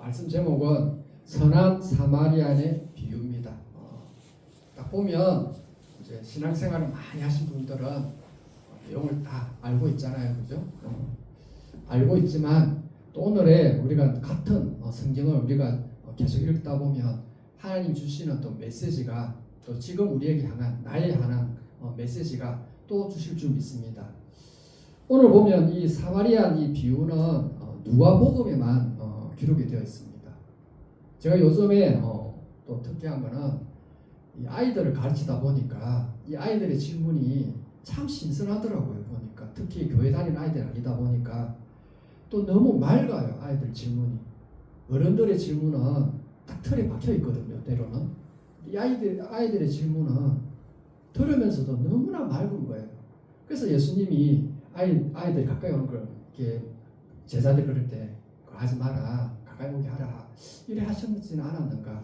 말씀 제목은 선한 사마리아인의 비유입니다. 딱 보면 이제 신앙생활을 많이 하신 분들은 내용을 다 알고 있잖아요, 그죠? 알고 있지만 또 오늘의 우리가 같은 성경을 우리가 계속 읽다 보면 하나님 주시는 또 메시지가 또 지금 우리에게 향한 나에 향한 메시지가 또 주실 줄 믿습니다. 오늘 보면 이 사마리안 이 비유는 누가복음에만 기록이 되어 있습니다. 제가 요즘에 또 특이한 거는 이 아이들을 가르치다 보니까 이 아이들의 질문이 참 신선하더라고요. 보니까 특히 교회 다니는 아이들 아니다 보니까 또 너무 맑아요. 아이들 질문이. 어른들의 질문은 딱 틀에 박혀 있거든요. 때로는 이 아이들의 질문은 들으면서도 너무나 맑은 거예요. 그래서 예수님이 아이들이 가까이 오는 걸 이렇게 제자들 그럴 때 하지 마라, 가까이 오게 하라, 이래 하셨지는 않았는가.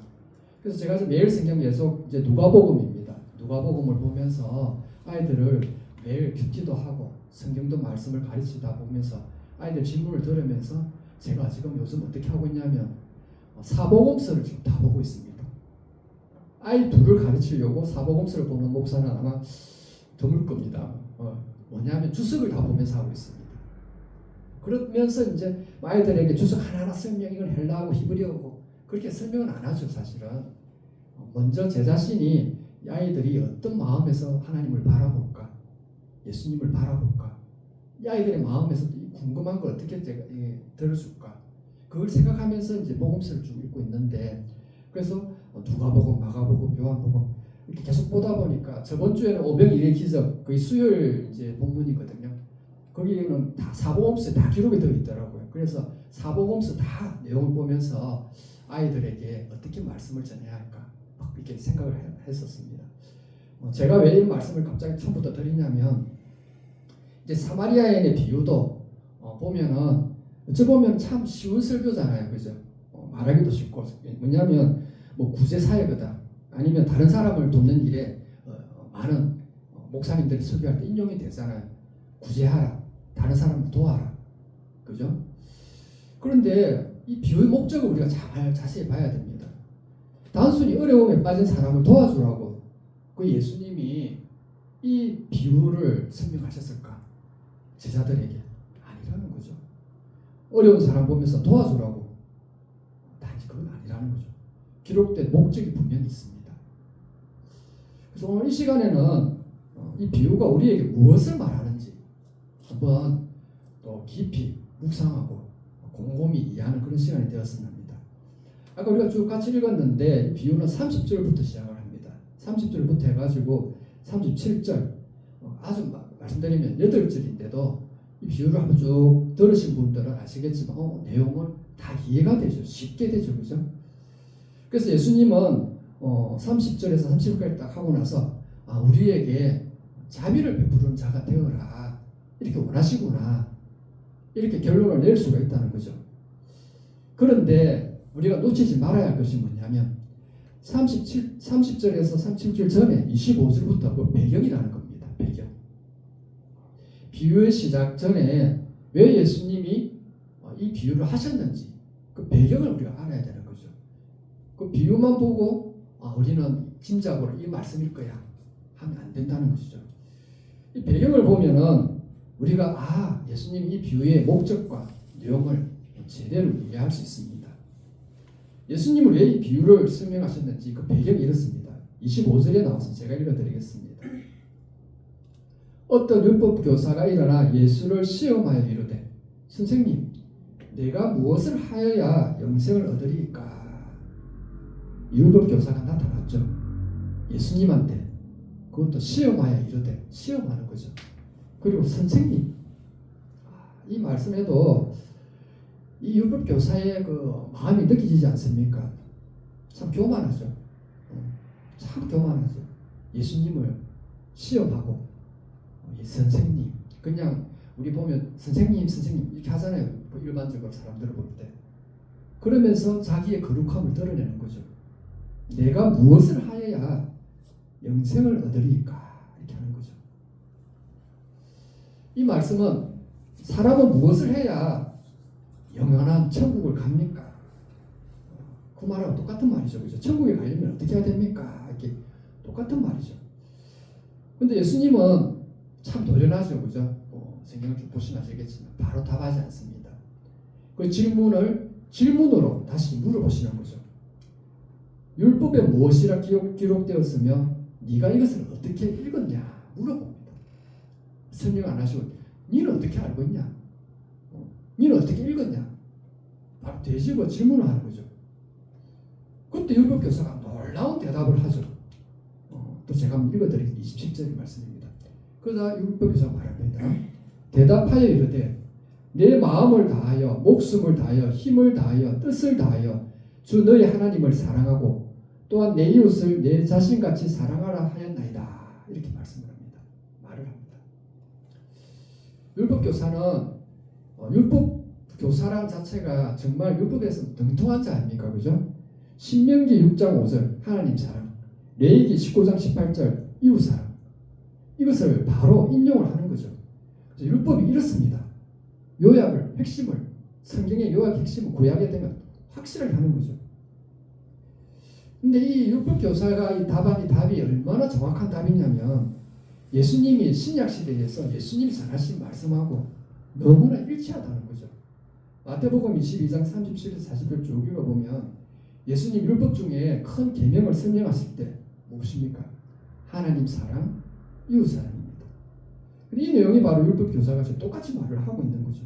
그래서 제가 매일 성경 계속 이제 누가복음입니다. 누가복음을 보면서 아이들을 매일 큐티도 하고 성경도 말씀을 가르치다 보면서 아이들 질문을 들으면서 제가 지금 요즘 어떻게 하고 있냐면 사복음서를 지금 다 보고 있습니다. 아이 둘을 가르치려고 사복음서를 보는 목사는 아마 드물 겁니다. 뭐냐면 주석을 다 보면서 하고 있습니다. 그러면서 이제 아이들에게 주석 하나하나 설명, 이건 헬라어고 히브리어고 그렇게 설명은 안 하죠. 사실은 먼저 제 자신이 이 아이들이 어떤 마음에서 하나님을 바라볼까, 예수님을 바라볼까, 이 아이들의 마음에서 궁금한 걸 어떻게 제가 들어줄까, 그걸 생각하면서 이제 복음서를 쭉 읽고 있는데, 그래서 누가복음, 마가복음, 요한복음 이렇게 계속 보다 보니까 저번 주에는 오병이의 기적, 거의 수요일 이제 본문이거든요. 거기에는 다 사복음서에 다 기록이 되어 있더라고요. 그래서 사복음서 다 내용을 보면서 아이들에게 어떻게 말씀을 전해야 할까 막 이렇게 생각을 했었습니다. 제가 왜 이 말씀을 갑자기 처음부터 드리냐면 이제 사마리아인의 비유도 보면은 어찌 보면 참 쉬운 설교잖아요, 그죠? 말하기도 쉽고 뭐냐면 뭐 구제 사역이다 아니면 다른 사람을 돕는 일에 많은 목사님들이 설교할 때 인용이 되잖아요. 구제하라, 다른 사람을 도와라, 그죠? 그런데 이 비유의 목적을 우리가 잘 자세히 봐야 됩니다. 단순히 어려움에 빠진 사람을 도와주라고 그 예수님이 이 비유를 설명하셨을까? 제자들에게 아니라는 거죠. 어려운 사람 보면서 도와주라고 단지 그건 아니라는 거죠. 기록된 목적이 분명히 있습니다. 그래서 오늘 이 시간에는 이 비유가 우리에게 무엇을 말하는지 한번 또 깊이 묵상하고 곰곰이 이해하는 그런 시간이 되었으면 합니다. 아까 우리가 쭉 같이 읽었는데 이 비유는 30절부터 시작을 합니다. 30절부터 해가지고 37절 아주 말씀드리면 8절인데도 이 비유를 한번 쭉 들으신 분들은 아시겠지만 내용은 다 이해가 되죠. 쉽게 되죠. 그죠? 그래서 예수님은 30절에서 30절까지 딱 하고 나서 우리에게 자비를 베푸는 자가 되어라, 이렇게 원하시구나, 이렇게 결론을 낼 수가 있다는 거죠. 그런데 우리가 놓치지 말아야 할 것이 뭐냐면 30절에서 37절 전에 25절부터 그 배경이라는 겁니다. 배경. 비유의 시작 전에 왜 예수님이 이 비유를 하셨는지 그 배경을 우리가 알아야 되는 거죠. 그 비유만 보고 우리는 짐작으로 이 말씀일 거야 하면 안 된다는 것이죠. 이 배경을 보면은 우리가 예수님이 이 비유의 목적과 내용을 제대로 이해할 수 있습니다. 예수님은 왜 이 비유를 설명하셨는지 그 배경이 이렇습니다. 25절에 나와서 제가 읽어드리겠습니다. 어떤 율법 교사가 일어나 예수를 시험하여 이르되 선생님, 내가 무엇을 하여야 영생을 얻으리까? 율법 교사가 나타났죠. 예수님한테 그것도 시험하여 이르되, 시험하는 거죠. 그리고 선생님, 이 말씀에도 이 율법 교사의 그 마음이 느껴지지 않습니까? 참 교만하죠. 참 교만하죠. 예수님을 시험하고 이 선생님, 그냥 우리 보면 선생님 이렇게 하잖아요. 일반적으로 사람들을 볼 때. 그러면서 자기의 거룩함을 드러내는 거죠. 내가 무엇을 하여야 영생을 얻으리까? 이렇게 하는 거죠. 이 말씀은 사람은 무엇을 해야 영원한 천국을 갑니까? 그 말하고 똑같은 말이죠. 그죠? 천국에 가려면 어떻게 해야 됩니까? 이렇게 똑같은 말이죠. 근데 예수님은 참 노련하죠. 그죠? 성경을 쭉 보시면 아시겠지만 바로 답하지 않습니다. 그 질문으로 다시 물어보시는 거죠. 율법에 무엇이라 기록되었으며 네가 이것을 어떻게 읽었냐 물어봅니다. 설명 안 하시고 너는 어떻게 알고 있냐? 너는 어떻게 읽었냐? 바로 되짚어 질문을 하는 거죠. 그때 율법 교사가 놀라운 대답을 하죠. 또 제가 한번 읽어드리겠습니다. 27절의 말씀입니다. 그러자 율법 교사가 말합니다. 대답하여 이르되 내 마음을 다하여 목숨을 다하여 힘을 다하여 뜻을 다하여 주 너희 하나님을 사랑하고 또한 내 이웃을 내 자신같이 사랑하라 하였나이다. 이렇게 말씀을 합니다. 말을 합니다. 율법 교사는 율법 교사란 자체가 정말 율법에서 등통한 자 아닙니까? 그죠? 신명기 6장 5절 하나님 사랑, 레위기 19장 18절 이웃 사랑, 이것을 바로 인용을 하는 거죠. 그래서 율법이 이렇습니다. 요약을, 핵심을, 성경의 요약 핵심을 구약에 되면 확실하게 하는 거죠. 근데 이 율법 교사가 이 답이 얼마나 정확한 답이냐면 예수님이 신약 시대에서 예수님이 전하신 말씀하고 너무나 일치하다는 거죠. 마태복음 22장 37에서 40절 쭉 읽어보면 예수님 율법 중에 큰 계명을 설명하실 때 무엇입니까? 하나님 사랑, 이웃 사랑입니다. 이 내용이 바로 율법 교사가 지금 똑같이 말을 하고 있는 거죠.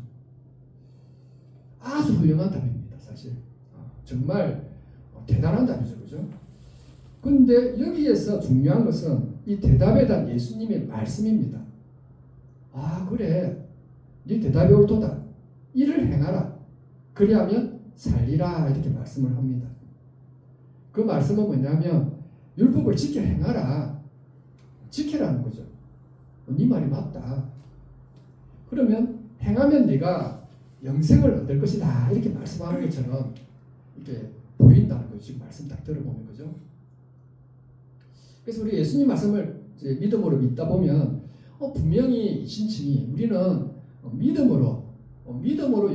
아주 훌륭한 답입니다. 사실 정말 대단한 답이죠. 그죠? 근데 여기에서 중요한 것은 이 대답에 대한 예수님의 말씀입니다. 그래 네 대답이 옳도다. 이를 행하라. 그리하면 살리라. 이렇게 말씀을 합니다. 그 말씀은 뭐냐면 율법을 지켜 행하라. 지키라는 거죠. 네 말이 맞다. 그러면 행하면 네가 영생을 얻을 것이다. 이렇게 말씀하는 것처럼 이렇게 보인다는 거죠. 지금 말씀 딱 들어보면 그죠? 그래서 우리 예수님 말씀을 이제 믿음으로 믿다 보면 분명히 신칭이 우리는 믿음으로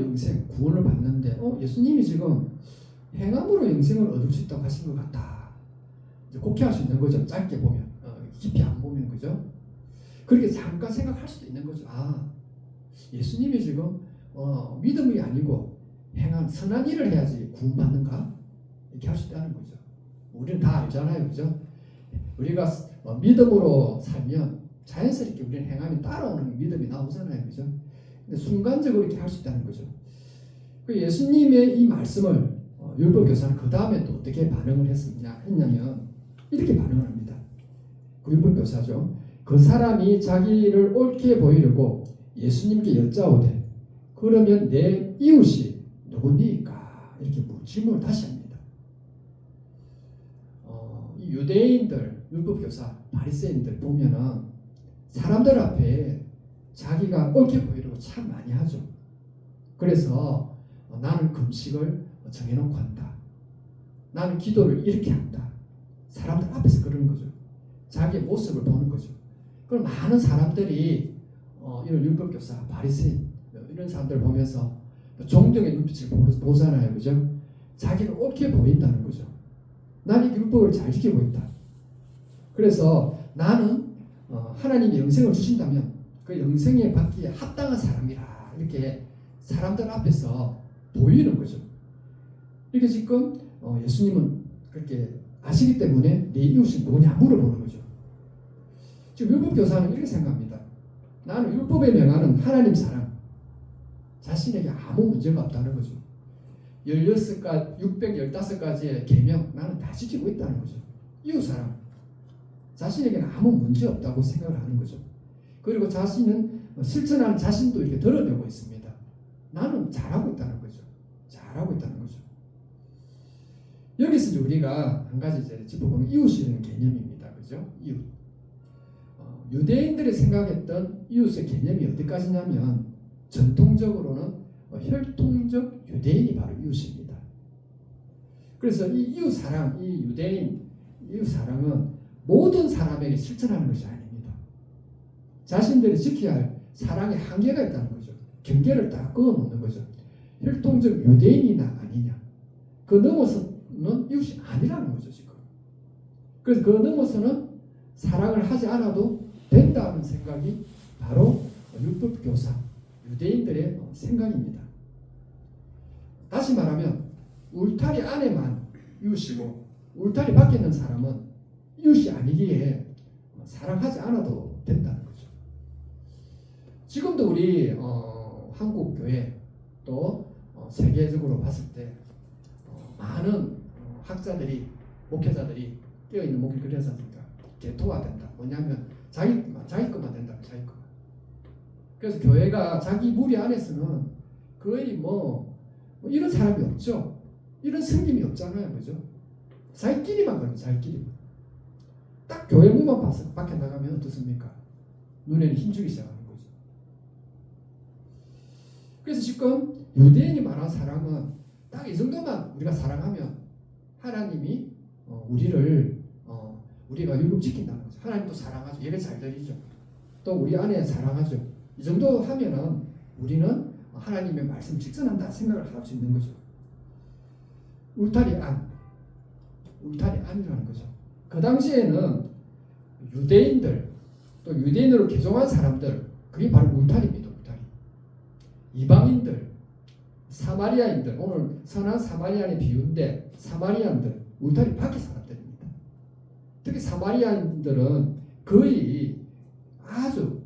영생 구원을 받는데 예수님이 지금 행함으로 영생을 얻을 수 있다고 하신 것 같다. 이제 곡해할 수 있는 거죠. 짧게 보면 깊이 안 보면 그죠? 그렇게 잠깐 생각할 수도 있는 거죠. 예수님이 지금 믿음이 아니고 행한 선한 일을 해야지 구원받는가? 이렇게 할 수 있다는 거죠. 우리는 다 알잖아요. 그죠? 우리가 믿음으로 살면 자연스럽게 우리는 행함이 따라오는 믿음이 나오잖아요. 그죠? 근데 순간적으로 이렇게 할 수 있다는 거죠. 그 예수님의 이 말씀을 율법 교사는 그 다음에 또 어떻게 반응을 했냐면 이렇게 반응을 합니다. 그 율법 교사죠. 그 사람이 자기를 옳게 보이려고 예수님께 여짜오되 그러면 내 이웃이 누구니까? 이렇게 질문을 다시 합니다. 이 유대인들, 율법교사, 바리새인들 보면은 사람들 앞에 자기가 옳게 보이려고 참 많이 하죠. 그래서 나는 금식을 정해놓고 한다. 나는 기도를 이렇게 한다. 사람들 앞에서 그러는 거죠. 자기의 모습을 보는 거죠. 그럼 많은 사람들이 이런 율법교사, 바리새인 이런 사람들 보면서 존경의 눈빛을 보잖아요. 그죠? 자기를 옳게 보인다는 거죠. 나는 율법을 잘 지키고 있다. 그래서 나는 하나님이 영생을 주신다면 그 영생에 받기에 합당한 사람이라 이렇게 사람들 앞에서 보이는 거죠. 이렇게 지금 예수님은 그렇게 아시기 때문에 네 이웃이 누구냐 물어보는 거죠. 지금 율법교사는 이렇게 생각합니다. 나는 율법에 명하는 하나님 사랑 자신에게 아무 문제가 없다는 거죠. 615가지의 계명 나는 다 지키고 있다는 거죠. 이웃사랑 자신에게는 아무 문제 없다고 생각을 하는 거죠. 그리고 자신은 실천하는 자신도 이렇게 드러내고 있습니다. 나는 잘하고 있다는 거죠. 잘하고 있다는 거죠. 여기서 우리가 한 가지 이제 짚어보는 이웃이라는 개념입니다. 그죠? 이웃. 유대인들이 생각했던 이웃의 개념이 어디까지냐면 전통적으로는 혈통적 유대인이 바로 이웃입니다. 그래서 이 이웃사랑, 이 유대인 이웃사랑은 모든 사람에게 실천하는 것이 아닙니다. 자신들이 지켜야 할 사랑의 한계가 있다는 거죠. 경계를 딱 그어놓는 거죠. 혈통적 유대인이나 아니냐. 그 이웃은 이웃이 아니라는 거죠 지금. 그래서 그 넘어서는 사랑을 하지 않아도 된다는 생각이 바로 율법 교사 유대인들의 생각입니다. 다시 말하면 울타리 안에만 이웃이고 울타리 밖에 있는 사람은 이웃이 아니기에 사랑하지 않아도 된다는 거죠. 지금도 우리 한국 교회 또 세계적으로 봤을 때 많은 학자들이 목회자들이 깨어있는 목회를 그려서니까 개토화된다. 뭐냐면 자기 것만 된다. 자기 것만. 그래서 교회가 자기 무리 안에서는 거의 뭐 이런 사람이 없죠. 이런 승림이 없잖아요. 그죠? 자기끼리만 그러면 자기끼리만. 딱 교회 문만 봐서 밖에 나가면 어떻습니까? 눈에는 힘주기 시작하는 거죠. 그래서 지금 유대인이 말한 사랑은 딱 이 정도만 우리가 사랑하면 하나님이 우리가 율법 지킨다는 거죠. 하나님도 사랑하죠. 예배 잘 드리죠. 또 우리 안에 사랑하죠. 이 정도 하면은 우리는 하나님의 말씀 직선한다 생각을 할 수 있는 거죠. 울타리 안이라는 거죠. 그 당시에는 유대인들 또 유대인으로 개종한 사람들 그게 바로 울타리입니다. 울타리. 이방인들, 사마리아인들 오늘 선한 사마리아인의 비유인데 사마리아인들 울타리 밖의 사람들입니다. 특히 사마리아인들은 거의 아주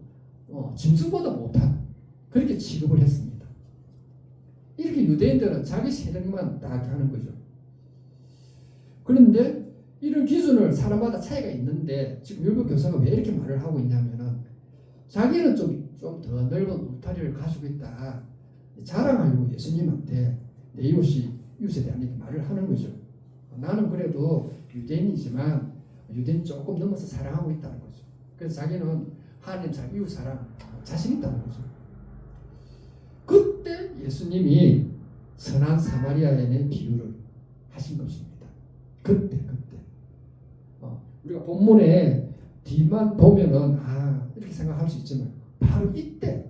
짐승보다 못한 그렇게 취급을 했습니다. 이렇게 유대인들은 자기 세력만 딱 하는 거죠. 그런데 이런 기준을 사람마다 차이가 있는데 지금 율법 교사가 왜 이렇게 말을 하고 있냐면은 자기는 좀 더 넓은 울타리를 가지고 있다 자랑하려고 예수님한테 내 이웃에 대한 이렇게 말을 하는 거죠. 나는 그래도 유대인이지만 유대인 조금 넘어서 사랑하고 있다는 거죠. 그래서 자기는 하나님 자기 이웃 사랑 자신 있다는 거죠. 그때 예수님이 선한 사마리아인의 비유를 하신 것입니다. 그때 우리가 본문에 뒤만 보면은 이렇게 생각할 수 있지만 바로 이때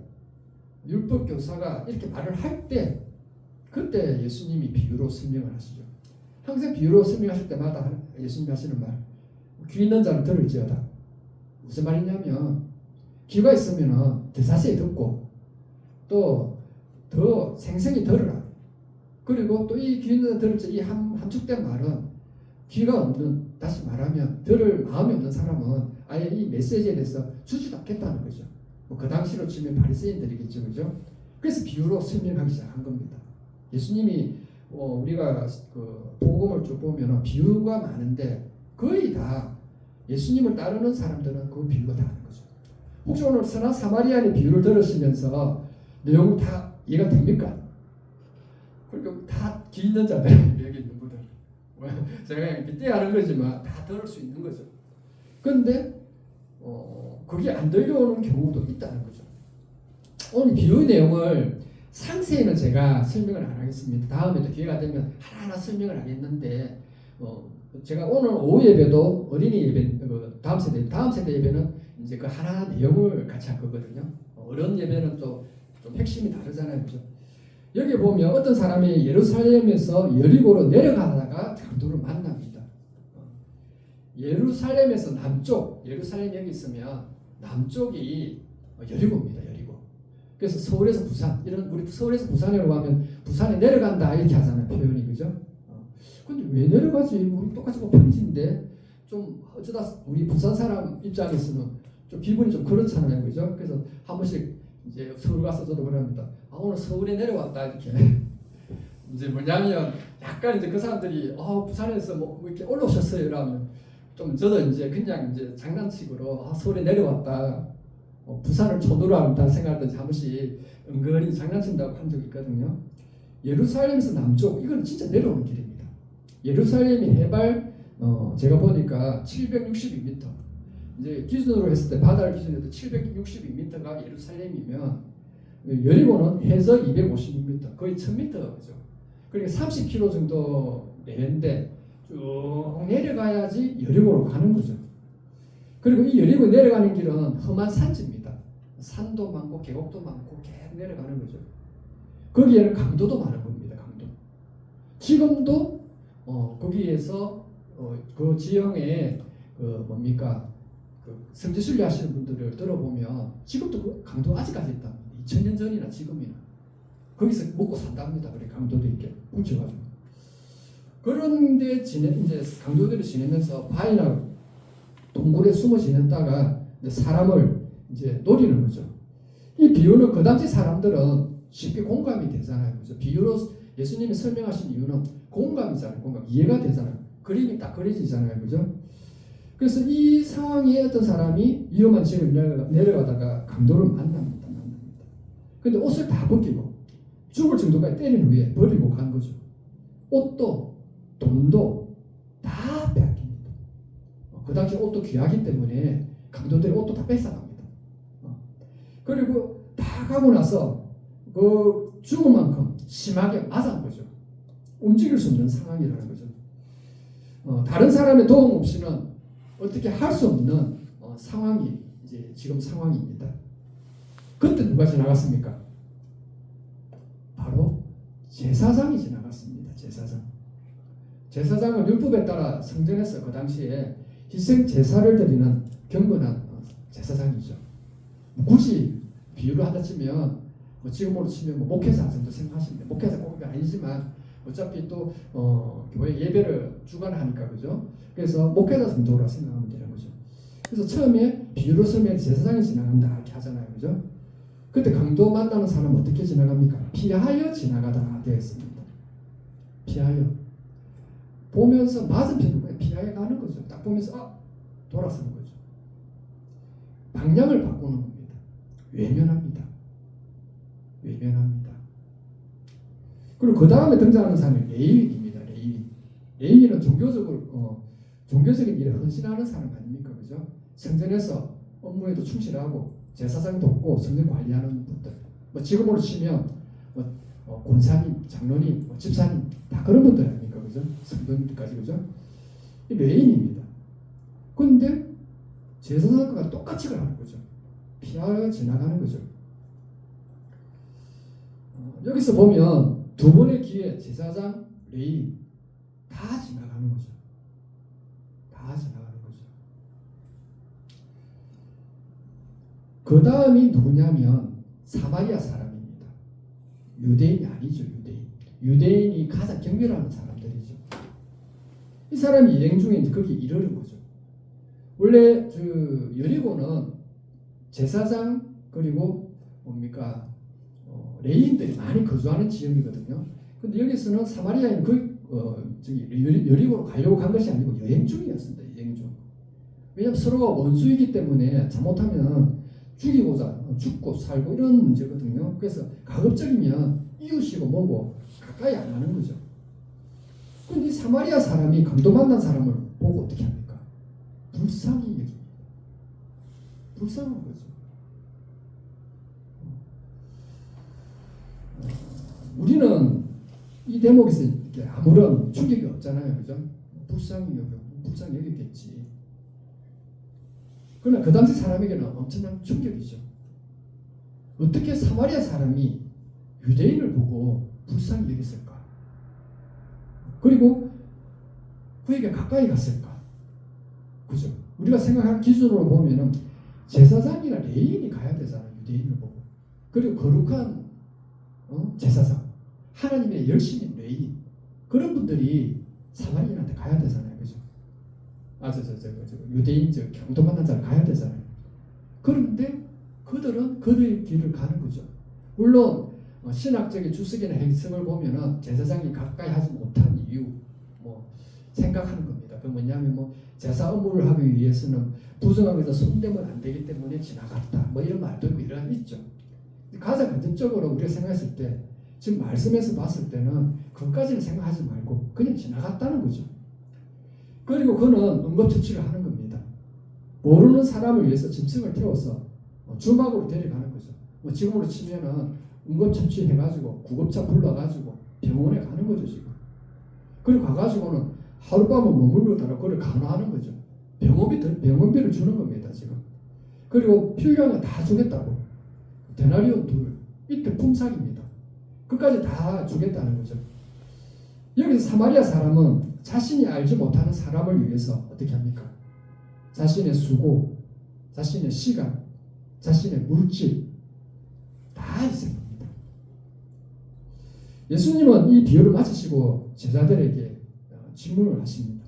율법 교사가 이렇게 말을 할 때 그때 예수님이 비유로 설명을 하시죠. 항상 비유로 설명하실 때마다 예수님이 하시는 말 귀 있는 자는 들을지어다. 무슨 말이냐면 귀가 있으면 더 자세히 듣고 또 더 생생히 들으라. 그리고 또 이 귀 있는 자 들을지 이 함축된 말은 귀가 없는 다시 말하면 들을 마음이 없는 사람은 아예 이 메시지에 대해서 주지도 않겠다는 거죠. 그 당시로 치면 바리새인들이겠죠, 그죠? 그래서 비유로 설명하기 시작한 겁니다. 예수님이 우리가 그 복음을 쭉 보면 비유가 많은데 거의 다 예수님을 따르는 사람들은 그 비유가 다 하는 거죠. 혹시 오늘 선한 사마리아인의 비유를 들으시면서 내용을 다 이해가 됩니까? 그러니까 다 기 있는 자들 여기 있는 분들 제가 그냥 빗대하는 거지만 다 들을 수 있는 거죠. 그런데 그게 안 들려오는 경우도 있다는 거죠. 오늘 비유 내용을 상세히는 제가 설명을 안 하겠습니다. 다음에도 기회가 되면 하나하나 설명을 하겠는데 제가 오늘 오후 예배도 어린이 예배 다음 세대 예배는 이제 그 하나 내용을 같이 할 거거든요. 어른 예배는 또 좀 핵심이 다르잖아요, 그죠? 여기 보면 어떤 사람이 예루살렘에서 여리고로 내려가다가 강도를 만납니다. 예루살렘에서 남쪽, 예루살렘 여기 있으면 남쪽이 여리고입니다. 여리고. 그래서 서울에서 부산, 우리 서울에서 부산으로 가면 부산에 내려간다 이렇게 하잖아요, 표현이, 그죠? 근데 왜 내려가지? 우리 똑같이 평지인데 좀 어쩌다 우리 부산 사람 입장에서는 좀 기분이 좀 그렇잖아요, 그죠? 그래서 한 번씩 이제 서울 가서 저도 그럽니다. 오늘 서울에 내려왔다 이렇게. 이제 뭐냐면 약간 이제 그 사람들이 부산에서 뭐 이렇게 올라오셨어요 이러면 좀 저도 이제 그냥 이제 장난식으로 서울에 내려왔다. 부산을 초도로 한다 생각하든지 한 번씩 은근히 장난친다고 한 적이 있거든요. 예루살렘에서 남쪽 이건 진짜 내려오는 길입니다. 예루살렘이 해발 제가 보니까 762m. 이제 기준으로 했을 때 바다를 기준으로 762m가 예루살렘이면 여리고는 해서 256m, 거의 1000m죠. 그러니까 30km 정도 내는데 쭉 내려가야지 여리고로 가는 거죠. 그리고 이 여리고 내려가는 길은 험한 산지입니다. 산도 많고 계곡도 많고 계속 내려가는 거죠. 거기에는 강도도 많은 겁니다. 강도. 지금도 거기에서 그 지형에 그 뭡니까 그 성지순례 하시는 분들을 들어보면 지금도 그 강도 아직까지 있다. 2000년 전이나 지금이나 거기서 먹고 산답니다. 그래 강도도 있게 뭉쳐가지고 그런데 이제 강도들이 지내면서 바위나 동굴에 숨어 지냈다가 이제 사람을 이제 노리는 거죠. 이 비유는 그 당시 사람들은 쉽게 공감이 되잖아요. 그죠? 비유로 예수님이 설명하신 이유는 공감이잖아요. 공감. 이해가 되잖아요. 그림이 딱 그려지잖아요. 그죠? 그래서 이 상황에 어떤 사람이 위험한 지역을 내려가다가 강도를 만납니다. 근데 옷을 다 벗기고 죽을 정도까지 때린 후에 버리고 간 거죠. 옷도 돈도 다 빼앗깁니다. 그 당시 옷도 귀하기 때문에 강도들이 옷도 다 뺏어갑니다. 그리고 다 가고 나서 그 죽은 만큼 심하게 맞은 거죠. 움직일 수 없는 상황이라는 거죠. 다른 사람의 도움 없이는 어떻게 할 수 없는 상황이 이제 지금 상황입니다. 그때 누가 지나갔습니까? 바로 제사장이 지나갔습니다. 제사장은 율법에 따라 성전에서 그 당시에 희생 제사를 드리는 경건한 제사장이죠. 굳이 비유를 하다 치면 지금으로 치면 목회자 정도 생각하시면 돼요. 목회자 꼭 아니지만 어차피 또 교회 예배를 주관하니까 그죠? 그래서 목회자 정도로 생각하면 되는 거죠. 그래서 처음에 비유로 설명해 제사장이 지나간다 이렇게 하잖아요, 그죠? 그때 강도 만나는 사람은 어떻게 지나갑니까? 피하여 지나가다 되어 있습니다. 피하여 보면서 맞은편으로 피하여 가는 거죠. 딱 보면서 돌아서는 거죠. 방향을 바꾸는 겁니다. 외면합니다. 그리고 그 다음에 등장하는 사람이 레위인입니다. 레위인은 종교적인 일에 헌신하는 사람 아닙니까, 그죠? 성전에서 업무에도 충실하고 제사장 돕고 성전 관리하는 분들. 지금으로 치면 권사님, 장로님, 집사님 다 그런 분들 아닙니까, 그죠? 성도님들까지 그죠? 이 레위인입니다. 그런데 제사장과 똑같이 가는 거죠. 피하여 지나가는 거죠. 여기서 보면 두 번의 기회 제사장, 레위인 다 지나가는 거죠. 그 다음이 누구냐면 사마리아 사람입니다. 유대인이 아니죠. 유대인이 가장 경멸하는 사람들이죠. 이 사람이 여행 중에 이제 거기 이르는 거죠. 원래 여리고는 제사장 그리고 뭡니까 레위인들이 많이 거주하는 지역이거든요. 근데 여기서는 사마리아인 여리고로 가려고 간 것이 아니고 여행 중이었습니다. 여행 중. 왜냐하면 서로가 원수이기 때문에 잘못하면 죽고 살고 이런 문제거든요. 그래서 가급적이면 이웃이고 뭐고 가까이 안 가는 거죠. 그런데 사마리아 사람이 강도 만난 사람을 보고 어떻게 합니까? 불쌍히 여깁니다. 불쌍한 거죠. 우리는 이 대목에서 아무런 충격이 없잖아요. 그죠? 불쌍히 여겼겠지. 그러나 그 당시 사람에게는 엄청난 충격이죠. 어떻게 사마리아 사람이 유대인을 보고 불쌍히 여겼을까? 그리고 그에게 가까이 갔을까? 그죠? 우리가 생각하는 기준으로 보면은 제사장이나 레위인이 가야 되잖아요. 유대인을 보고. 그리고 거룩한 제사장, 하나님의 열심인 레위인 그런 분들이 사마리아인한테 가야 되잖아요. 그죠? 유대인 강도 만난 자를 가야 되잖아요. 그런데 그들은 그들의 길을 가는 거죠. 물론 신학적인 주석이나 해석을 보면은 제사장이 가까이 하지 못한 이유 생각하는 겁니다. 그 뭐냐면 제사 업무를 하기 위해서는 부정하면서 손대면 안 되기 때문에 지나갔다. 이런 말도 있고 이런 있죠. 가장 근접적으로 우리가 생각했을 때 지금 말씀에서 봤을 때는 그것까지는 생각하지 말고 그냥 지나갔다는 거죠. 그리고 그는 응급처치를 하는 겁니다. 모르는 사람을 위해서 짐승을 태워서 주막으로 데려가는 거죠. 지금으로 치면은 응급처치 해가지고 구급차 불러가지고 병원에 가는 거죠 지금. 그리고 가가지고는 하룻밤을 머물러다가 그를 간호하는 거죠. 병원비를 주는 겁니다 지금. 그리고 필요한 거 다 주겠다고. 데나리온 2 이때 품삯입니다. 그까지 다 주겠다는 거죠. 여기서 사마리아 사람은 자신이 알지 못하는 사람을 위해서 어떻게 합니까? 자신의 수고, 자신의 시간, 자신의 물질 다 희생합니다. 예수님은 이 비유를 마치시고 제자들에게 질문을 하십니다.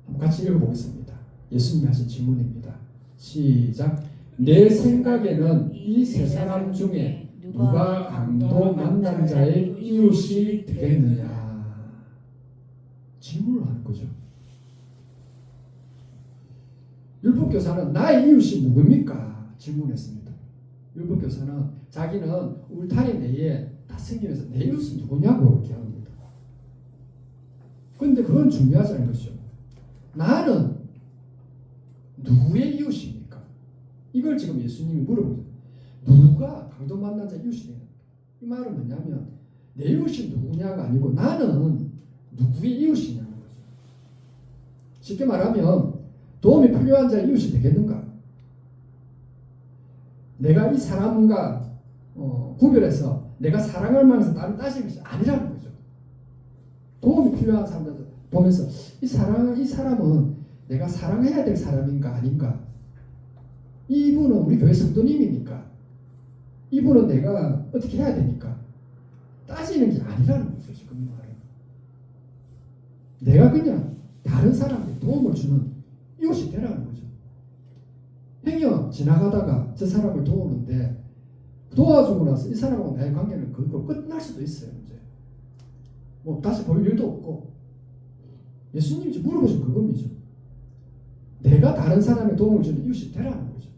한번 같이 읽어보겠습니다. 예수님이 하신 질문입니다. 시작. 내 생각에는 이 세 사람 중에 누가 강도 만난 자의 이웃이 되겠느냐? 질문을 하는 거죠. 율법교사는 나의 이웃이 누굽니까? 질문했습니다. 율법교사는 자기는 울타리 내에 다 생기면서 내 이웃은 누구냐고 이렇게 합니다. 그런데 그건 중요하지 않은 것이죠. 나는 누구의 이웃입니까? 이걸 지금 예수님이 물어보죠. 누가 강도 만난 자 이웃이 되냐? 이 말은 뭐냐면 내 이웃이 누구냐가 아니고 나는 누구의 이웃이냐는 거죠. 쉽게 말하면 도움이 필요한 자의 이웃이 되겠는가? 내가 이 사람과 구별해서 내가 사랑할 만해서 나를 따지는 것이 아니라는 거죠. 도움이 필요한 사람들 보면서 이 사람은 내가 사랑해야 될 사람인가 아닌가? 이분은 우리 교회 성도님이니까 이분은 내가 어떻게 해야 되니까 따지는 게 아니라는 거죠. 지금 이 말은 내가 그냥 다른 사람에게 도움을 주는 이웃이 되라는 거죠. 행여 지나가다가 저 사람을 도우는데 도와주고 나서 이 사람하고 나의 관계는 그걸로 끝날 수도 있어요. 이제 뭐 다시 볼 일도 없고 예수님이 물어보신 그겁니다. 내가 다른 사람의 도움을 주는 이웃이 되라는 거죠.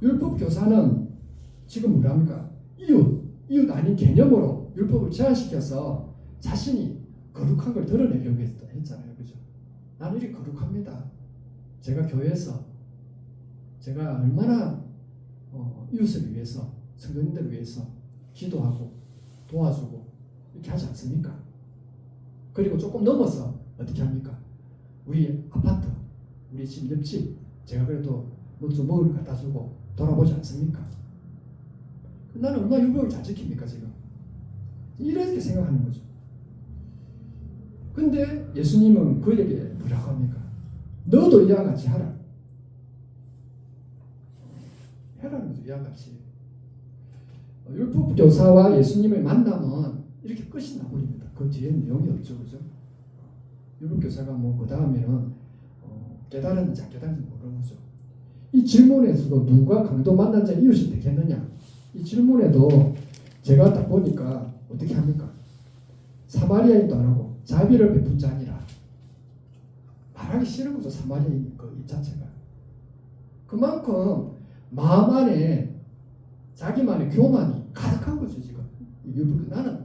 율법 교사는 지금 뭐랍니까? 이웃 아닌 개념으로 율법을 제한시켜서 자신이 거룩한 걸 드러내려고 했잖아요. 그죠? 나는 이렇게 거룩합니다. 제가 교회에서 제가 얼마나 이웃을 위해서 성도님들을 위해서 기도하고 도와주고 이렇게 하지 않습니까? 그리고 조금 넘어서 어떻게 합니까? 우리 아파트, 우리 집 옆집 제가 그래도 뭐 좀 먹을 거 갖다 주고 돌아보지 않습니까? 나는 얼마나 율법을 잘 지킵니까 지금? 이렇게 생각하는 거죠. 근데 예수님은 그에게 뭐라고 합니까? 너도 이와 같이 하라. 해라는 거죠. 이와 같이. 율법 교사와 예수님의 만남은 이렇게 끝이 나버립니다. 그 뒤에는 내용이 없죠. 그죠? 율법 교사가 뭐 그 다음에는 깨달았는지 안 깨달았는지 모르는 거죠. 이 질문에서도 누가 강도 만난 자 이웃이 되겠느냐? 이 질문에도 제가 딱 보니까 어떻게 합니까? 사마리아인도 안 하고 자비를 베푼 자니라. 말하기 싫은 거죠. 사마리아인 이 자체가. 그만큼 마음 안에 자기만의 교만이 가득한 거죠. 지금 나는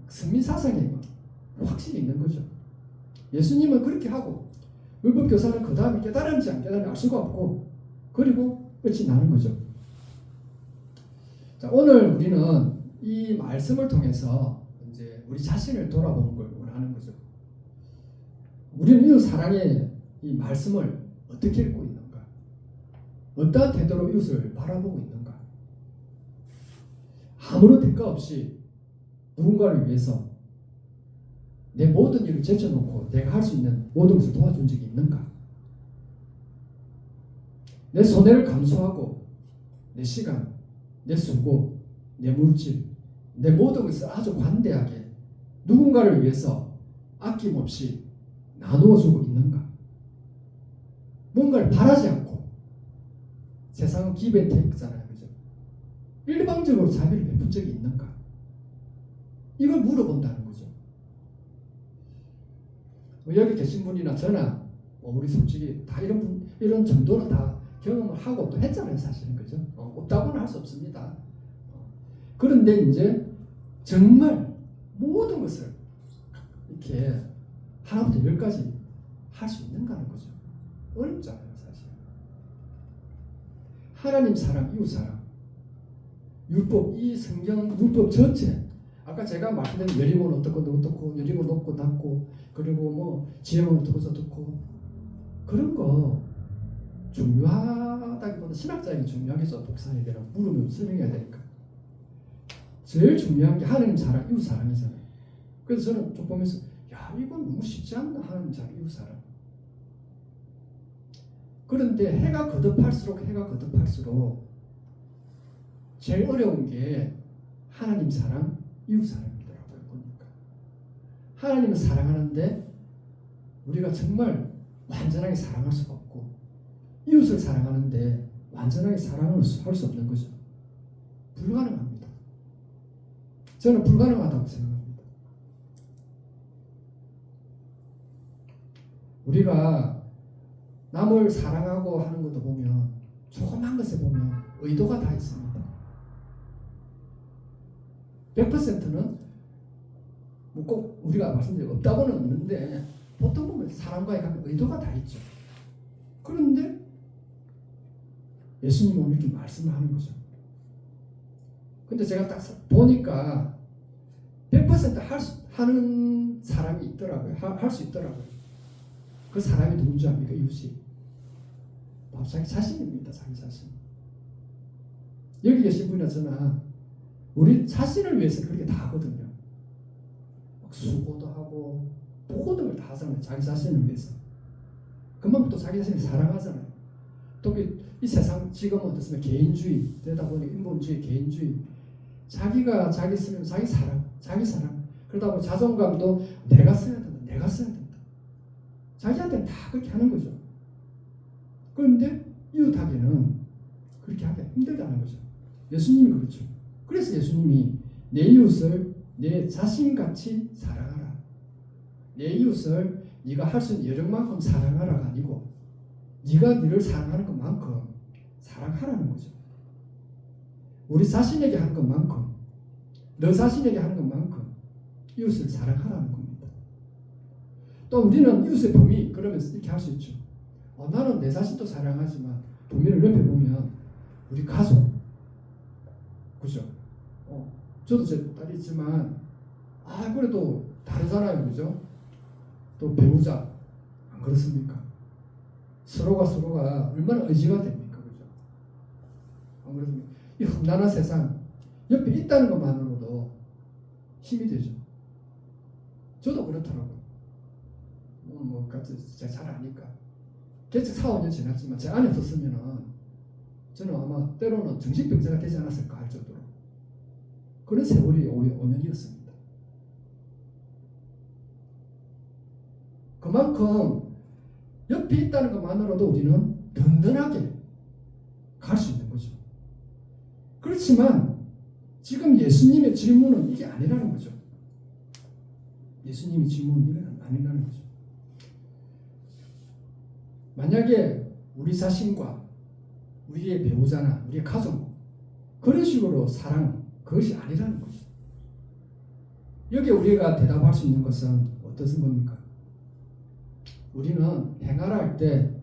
승민 사상에 확실히 있는 거죠. 예수님은 그렇게 하고 율법 교사는 그 다음에 깨달은지 안 깨달은지 알 수가 없고 그리고 끝이 나는 거죠. 자, 오늘 우리는 이 말씀을 통해서 이제 우리 자신을 돌아보는 걸 원하는 거죠. 우리는 이웃 사랑의 이 말씀을 어떻게 읽고 있는가? 어떠한 태도로 이웃을 바라보고 있는가? 아무런 대가 없이 누군가를 위해서 내 모든 일을 제쳐놓고 내가 할 수 있는 모든 것을 도와준 적이 있는가? 내 손해를 감수하고 내 시간, 내 수고, 내 물질, 내 모든 것을 아주 관대하게 누군가를 위해서 아낌없이 나누어주고 있는가? 뭔가를 바라지 않고 세상은 give and take잖아요. 그죠? 일방적으로 자비를 베푼 적이 있는가? 이걸 물어본다는 거죠. 여기 계신 분이나 저나 우리 솔직히 다 이런 정도는 다 경험을 하고 또 했잖아요. 사실은. 그죠? 없다고는 할 수 없습니다. 그런데 이제 정말 모든 것을 이렇게 하나부터 열까지 할 수 있는가 하는 거죠. 어렵잖아요. 사실. 하나님 사랑, 이웃 사랑, 율법, 이 성경 율법 전체 아까 제가 말씀드린 여리고는 어떻고 여리고 높고 낮고 그리고 뭐 지혜는 어떻고 저떻고 그런 거 중요하다기보다 신학자에게 중요하겠죠. 복사해야 되나 물으면 설명해야 되니까 제일 중요한 게 하나님 사랑, 이웃 사랑이잖아요. 그래서 저는 좀 보면서 야, 이건 너무 쉽지 않나, 하나님 사랑, 이웃 사랑. 그런데 해가 거듭할수록 제일 어려운 게 하나님 사랑, 이웃 사랑이더라고요. 보니까 하나님을 사랑하는데 우리가 정말 완전하게 사랑할 수가 없고, 이웃을 사랑하는데 완전하게 사랑을 할 수 없는 거죠. 불가능합니다. 저는 불가능하다고 생각합니다. 우리가 남을 사랑하고 하는 것도 보면, 조그만 것에 보면 의도가 다 있습니다. 100%는 뭐 꼭 우리가 말씀드린 없다고는 없는데, 보통 보면 사람과의 관계 의도가 다 있죠. 그런데 예수님은 이렇게 말씀을 하는 거죠. 근데 제가 딱 보니까 100% 하는 사람이 있더라고요. 할 수 있더라고요. 그 사람이 누군지 압니까? 이웃이. 바로 자기 자신입니다. 자기 자신. 여기 계신 분이나 저나 우리 자신을 위해서 그렇게 다 하거든요. 막 수고도 하고 모든 걸 다 하잖아요. 자기 자신을 위해서. 그만큼 또 자기 자신을 사랑하잖아요. 또 이 세상 지금은 어떻습니까? 개인주의 되다 보니 인본주의, 개인주의. 자기가 자기 쓰면 자기 사랑. 그러다 보니 자존감도 내가 써야 된다. 자기한테는 다 그렇게 하는 거죠. 그런데 이웃하게는 그렇게 하기 힘들다는 거죠. 예수님이 그렇죠. 그래서 예수님이 내 이웃을 내 자신같이 사랑하라. 내 이웃을 네가 할 수 있는 여력만큼 사랑하라가 아니고, 네가 너를 사랑하는 것만큼 사랑하라는 거죠. 우리 자신에게 하는 것만큼, 너 자신에게 하는 것만큼 이웃을 사랑하라는 겁니다. 또 우리는 이웃의 범위, 그러면서 이렇게 할 수 있죠. 나는 내 자신도 사랑하지만 범위를 넓혀보면 우리 가족, 그죠? 저도 제 딸이 있지만 그래도 다르잖아요, 그죠? 또 배우자, 안 그렇습니까? 서로가 얼마나 의지가 됩니까, 그죠? 안 그렇습니까? 이 험난한 세상 옆에 있다는 것만으로도 힘이 되죠. 저도 그렇더라고요. 제가 잘 아니까. 개척 4, 5년 지났지만 제 안에 없었으면 저는 아마 때로는 정신병자가 되지 않았을까 할 정도로 그런 세월이 5년이었습니다. 그만큼 옆에 있다는 것만으로도 우리는 든든하게 갈 수 있는 거죠. 그렇지만 지금 예수님의 질문은 이게 아니라는 거죠. 예수님의 질문은 이게 아니라는 거죠. 만약에 우리 자신과 우리의 배우자나 우리의 가족, 그런 식으로 사랑, 그것이 아니라는 거죠. 여기에 우리가 대답할 수 있는 것은 어떤 겁니까? 우리는 행하라 할 때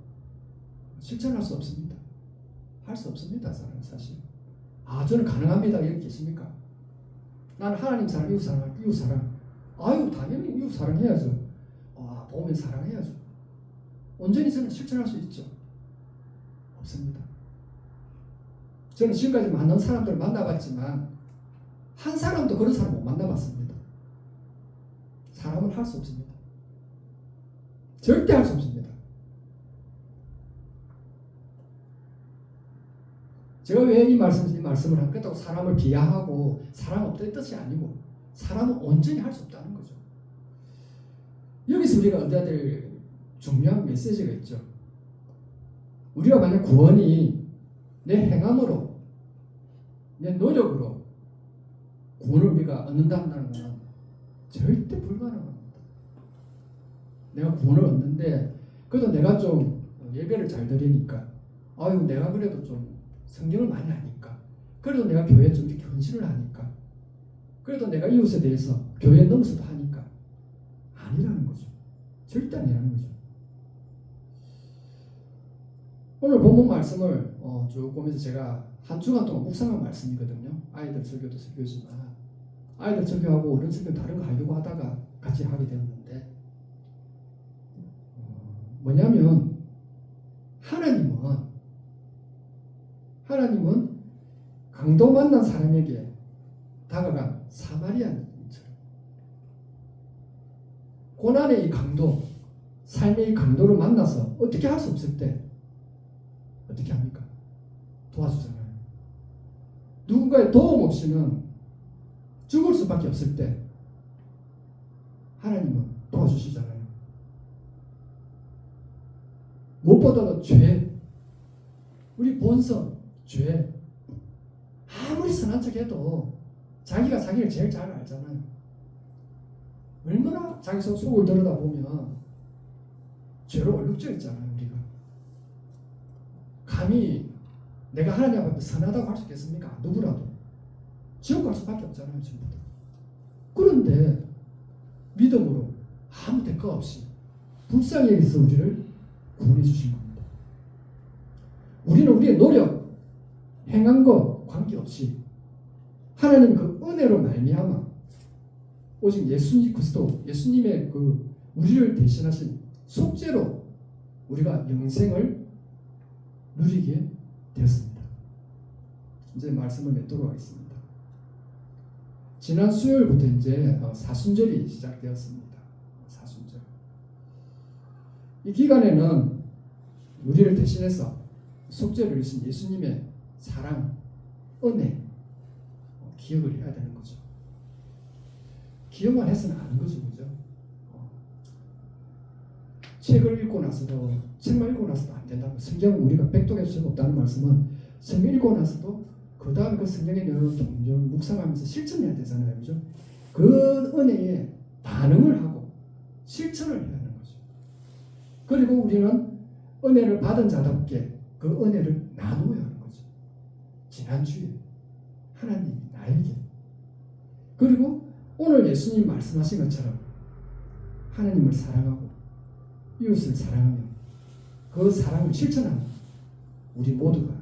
실천할 수 없습니다. 할 수 없습니다. 사실. 저는 가능합니다. 여기 계십니까? 나는 하나님 사랑, 이웃 사랑. 당연히 이웃 사랑해야죠. 보면 사랑해야죠. 온전히 저는 실천할 수 있죠. 없습니다. 저는 지금까지 많은 사람들을 만나봤지만 한 사람도 그런 사람 못 만나봤습니다. 사람은 할 수 없습니다. 절대 할 수 없습니다. 제가 왜 이 말씀을 하겠다고 사람을 비하하고 사람 없다는 뜻이 아니고, 사람은 온전히 할 수 없다는 거죠. 여기서 우리가 얻어야 될 중요한 메시지가 있죠. 우리가 만약 구원이 내 행함으로, 내 노력으로 구원을 우리가 얻는다는 것은 절대 불가능합니다. 내가 구원을 얻는데 그래도 내가 좀 예배를 잘 드리니까, 내가 그래도 좀 성경을 많이 아니까, 그래도 내가 교회에 좀 이렇게 헌신을 하니까, 그래도 내가 이웃에 대해서 교회에 넘어서도 하니까, 아니라는 거죠. 절대 아니라는 거죠. 오늘 본문 말씀을 쭉 보면서 제가 한 주간 동안 묵상한 말씀이거든요. 아이들 설교도 설교지만 아이들 설교하고 어른 설교 다른 거 하려고 하다가 같이 하게 되었는데, 뭐냐면 하나님은 강도 만난 사람에게 다가간 사마리아인처럼 고난의 이 강도, 삶의 이 강도를 만나서 어떻게 할 수 없을 때 어떻게 합니까? 도와주잖아요. 누군가의 도움 없이는 죽을 수밖에 없을 때 하나님은 도와주시잖아요. 무엇보다도 죄, 우리 본성, 죄, 아무리 선한 척해도 자기가 자기를 제일 잘 알잖아요. 얼마나 자기 속을 들여다보면 죄로 얼룩져 있잖아요. 우리가 감히 내가 하나님 앞에 선하다고 할 수 있겠습니까? 누구라도 지옥 갈 수밖에 없잖아요. 전부 다. 그런데 믿음으로 아무 대가 없이 불쌍히 여기서 우리를 구원해 주신 겁니다. 우리는 우리의 노력, 행한 것 관계없이 하나님 그 은혜로 말미암아 오직 예수님 그리스도, 예수님의 그 우리를 대신하신 속죄로 우리가 영생을 누리게 되었습니다. 이제 말씀을 맺도록 하겠습니다. 지난 수요일부터 이제 사순절이 시작되었습니다. 사순절. 이 기간에는 우리를 대신해서 속죄를 이루신 예수님의 사랑, 은혜 기억을 해야 되는 거죠. 기억만 해서는 아는 거죠, 그죠? 책을 읽고 나서도 책만 읽고 나서도 안 된다고. 성경은 우리가 백독할 수가 없다는 말씀은 성경 읽고 나서도 그 다음 그 성경의 내용을 종종 묵상하면서 실천해야 되잖아요, 그죠? 그 은혜에 반응을 하고 실천을 해야 하는 거죠. 그리고 우리는 은혜를 받은 자답게 그 은혜를 나누어야 하는 거죠. 지난주에 하나님이 나에게, 그리고 오늘 예수님 말씀하신 것처럼 하나님을 사랑하고 이웃을 사랑하며 그 사랑을 실천하는 우리 모두가